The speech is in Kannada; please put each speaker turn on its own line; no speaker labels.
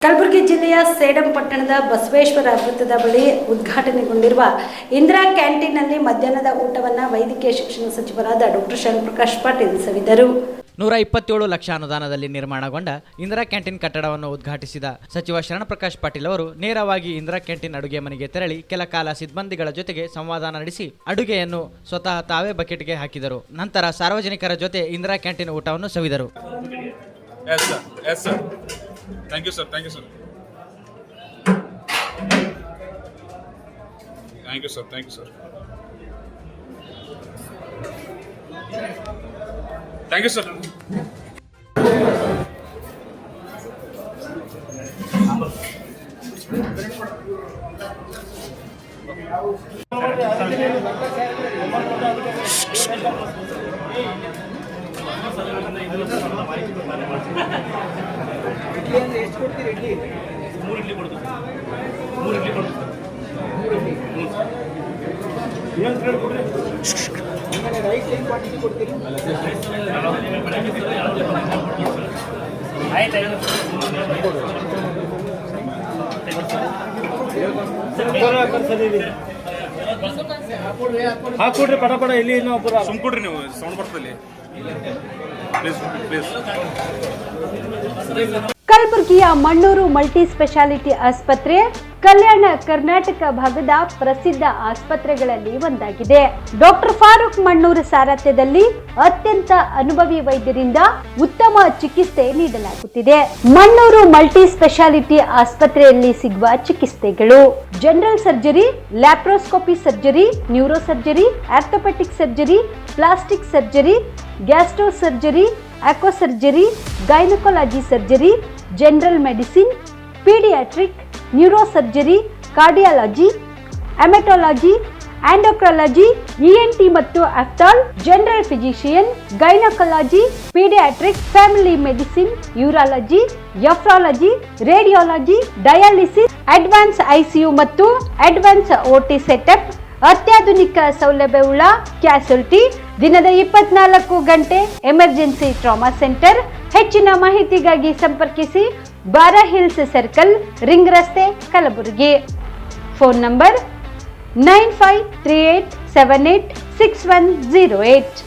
ಕಲಬುರಗಿ ಜಿಲ್ಲೆಯ ಸೇಡಂ ಪಟ್ಟಣದ ಬಸವೇಶ್ವರ ವೃತ್ತದ ಬಳಿ ಉದ್ಘಾಟನೆಗೊಂಡಿರುವ ಇಂದಿರಾ ಕ್ಯಾಂಟೀನ್ನಲ್ಲಿ ಮಧ್ಯಾಹ್ನದ ಊಟವನ್ನು ವೈದ್ಯಕೀಯ ಶಿಕ್ಷಣ ಸಚಿವರಾದ ಡಾಕ್ಟರ್ ಶರಣಪ್ರಕಾಶ್ ಪಾಟೀಲ್ ಸವಿದರು.
127 ಲಕ್ಷ ಅನುದಾನದಲ್ಲಿ ನಿರ್ಮಾಣಗೊಂಡ ಇಂದಿರಾ ಕ್ಯಾಂಟೀನ್ ಕಟ್ಟಡವನ್ನು ಉದ್ಘಾಟಿಸಿದ ಸಚಿವ ಶರಣಪ್ರಕಾಶ್ ಪಾಟೀಲ್ ಅವರು ನೇರವಾಗಿ ಇಂದಿರಾ ಕ್ಯಾಂಟೀನ್ ಅಡುಗೆ ಮನೆಗೆ ತೆರಳಿ ಕೆಲ ಕಾಲ ಸಿಬ್ಬಂದಿಗಳ ಜೊತೆಗೆ ಸಂವಾದ ನಡೆಸಿ ಅಡುಗೆಯನ್ನು ಸ್ವತಃ ತಾವೇ ಬಕೆಟ್ಗೆ ಹಾಕಿದರು. ನಂತರ ಸಾರ್ವಜನಿಕರ ಜೊತೆ ಇಂದಿರಾ ಕ್ಯಾಂಟೀನ್ ಊಟವನ್ನು ಸವಿದರು.
Thank you, sir. Thank you, sir. Thank you, sir. Thank you, sir. Thank you, sir.
ಎಷ್ಟು ಕೊಡ್ತೀರಿ ಇಡ್ಲಿ? 3 ಇಡ್ಲಿ ಕೊಡ್ತೀವಿ. ರೈಸ್ ಏನು ಕ್ವಾಂಟಿಟಿ ಕೊಡ್ತೀರಿ? ಹಾಕೊಡ್ರಿ ಪಟ ಇಲ್ಲಿ
ಸುಮ್ಕೊಡ್ರಿ ನೀವು ಸೌಂಡ್ ಬರ್ತದಲ್ಲಿ ಪ್ಲೀಸ್ ಪ್ಲೀಸ್.
ಕಲಬುರಗಿಯ ಮಣ್ಣೂರು ಮಲ್ಟಿ ಸ್ಪೆಷಾಲಿಟಿ ಆಸ್ಪತ್ರೆ ಕಲ್ಯಾಣ ಕರ್ನಾಟಕ ಭಾಗದ ಪ್ರಸಿದ್ಧ ಆಸ್ಪತ್ರೆಗಳಲ್ಲಿ ಒಂದಾಗಿದೆ. ಡಾಕ್ಟರ್ ಫಾರೂಕ್ ಮಣ್ಣೂರು ಸಾರಥ್ಯದಲ್ಲಿ ಅತ್ಯಂತ ಅನುಭವಿ ವೈದ್ಯರಿಂದ ಉತ್ತಮ ಚಿಕಿತ್ಸೆ ನೀಡಲಾಗುತ್ತಿದೆ. ಮಣ್ಣೂರು ಮಲ್ಟಿ ಸ್ಪೆಷಾಲಿಟಿ ಆಸ್ಪತ್ರೆಯಲ್ಲಿ ಸಿಗುವ ಚಿಕಿತ್ಸೆಗಳು: general surgery, laparoscopy surgery, neuro surgery, orthopaedic surgery, plastic surgery, gastro surgery, aqua surgery, gynaecology surgery, general medicine, paediatric, neuro surgery, cardiology, haematology, endocrinology, ENT ಮತ್ತು ophthal, general physician, gynaecology, paediatric, family medicine, urology, nephrology, radiology, dialysis, advance ICU ಮತ್ತು ಅಡ್ವಾನ್ಸ್ ಓಟಿ ಸೆಟಪ್, ಅತ್ಯಾಧುನಿಕ ಸೌಲಭ್ಯವುಳ್ಳ ಕ್ಯಾಸುಲಿಟಿ, ದಿನದ 24 ಗಂಟೆ ಎಮರ್ಜೆನ್ಸಿ ಟ್ರಾಮಾ ಸೆಂಟರ್. ಹೆಚ್ಚಿನ ಮಾಹಿತಿಗಾಗಿ ಸಂಪರ್ಕಿಸಿ ಬಾರಾ ಹಿಲ್ಸ್ ಸರ್ಕಲ್, ರಿಂಗ್ ರಸ್ತೆ, ಕಲಬುರಗಿ. Phone number 9538786108.